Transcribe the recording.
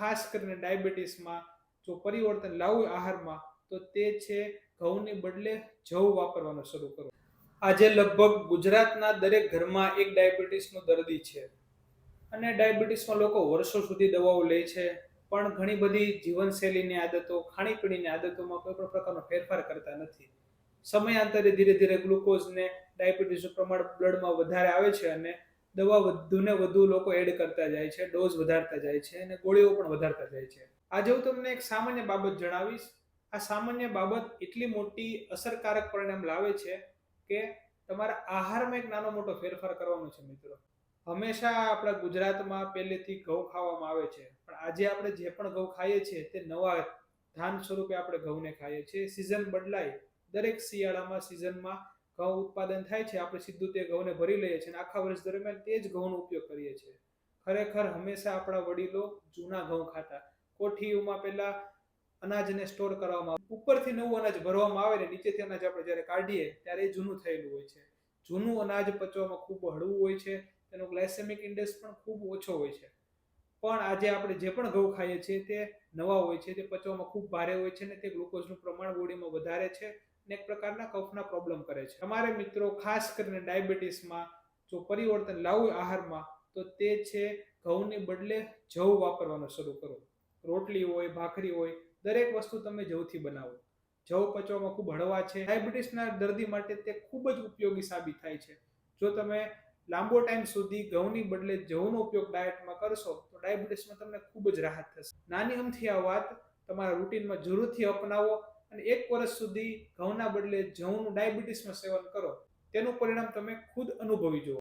ખાસ કરીને ડાયાબિટીસમાં જો પરિવર્તન લાવવું આહારમાં તો તે છે ઘઉંને બદલે જવ વાપરવાનું શરૂ કરો. આજે લગભગ ગુજરાતના દરેક ઘરમાં એક ડાયાબિટીસનો દર્દી છે અને ડાયાબિટીસમાં લોકો વર્ષો સુધી દવાઓ લે છે, પણ ઘણી બધી જીવનશૈલીની આદતો, ખાણીપીણીની આદતોમાં કોઈ પણ પ્રકારનો ફેરફાર કરતા નથી. સમયાંતરે ધીરે ધીરે ગ્લુકોઝને ડાયાબિટીસનું પ્રમાણ બ્લડમાં વધારે આવે છે અને દવા વધુને વધુ લોકો એડ કરતા જાય છે, ડોઝ વધારતા જાય છે અને ગોળીઓ પણ વધારતા જાય છે. આજે હું તમને એક સામાન્ય બાબત જણાવીશ. આ સામાન્ય બાબત એટલી મોટી અસરકારક પરિણામ લાવે છે કે તમારા આહારમાં એક નાનો મોટો ફેરફાર કરવાનો છે મિત્રો. હંમેશા આપણા ગુજરાતમાં પહેલેથી ઘઉં ખાવામાં આવે છે, પણ આજે આપણે જે પણ ઘઉં ખાઈએ છીએ તે નવા ધાન સ્વરૂપે આપણે ઘઉંને ખાઈએ છીએ. સિઝન બદલાય, દરેક શિયાળામાં સિઝનમાં ઘઉં ઉત્પાદન થાય છે, આપણે સીધું તે ઘઉંને ભરી લઈએ છીએ અને આખા વર્ષ દરમિયાન તે જ ઘઉંનો ઉપયોગ કરીએ છીએ. ખરેખર હંમેશા આપણા વડીલો જૂના ઘઉં ખાતા. કોઠીઓમાં પહેલા અનાજને સ્ટોર કરવામાં આવે, ઉપરથી નવું અનાજ ભરવામાં આવે ને નીચેથી અનાજ આપણે જ્યારે કાઢીએ ત્યારે એ જૂનું થયેલું હોય છે. જૂનું અનાજ પચવામાં ખૂબ હળવું હોય છે, તેનો ગ્લાયસેમિક ઇન્ડેક્સ પણ ખૂબ ઓછો હોય છે. પણ આજે આપણે જે પણ ઘઉં ખાઈએ છીએ તે નવા હોય છે, તે પચવામાં ખૂબ ભારે હોય છે અને તે ગ્લુકોઝનું પ્રમાણ બોડીમાં વધારે છે અને એક પ્રકારના કફના પ્રોબ્લેમ કરે છે. તમારે મિત્રો ખાસ કરીને ડાયાબિટીસમાં જો પરિવર્તન લાવવું આહારમાં તો તે છે ઘઉંને બદલે જવ વાપરવાનું શરૂ કરો. રોટલી હોય, ભાખરી હોય, દરેક વસ્તુ તમે જવથી બનાવો. જવ પચવામાં ખૂબ હળવા છે. ડાયાબિટીસના દર્દી માટે તે ખૂબ જ ઉપયોગી સાબિત થાય છે. જો તમે લાંબો ટાઈમ સુધી ઘઉંની બદલે જવનો ઉપયોગ ડાયટમાં કરશો તો ડાયાબિટીસમાં તમને ખૂબ જ રાહત થશે. નાની અમથી આ વાત તમારા રૂટીનમાં જરૂરથી અપનાવો અને 1 વર્ષ સુધી ઘઉંના બદલે જવનું ડાયાબિટીસમાં સેવન કરો. તેનું પરિણામ તમે ખુદ અનુભવી જુઓ.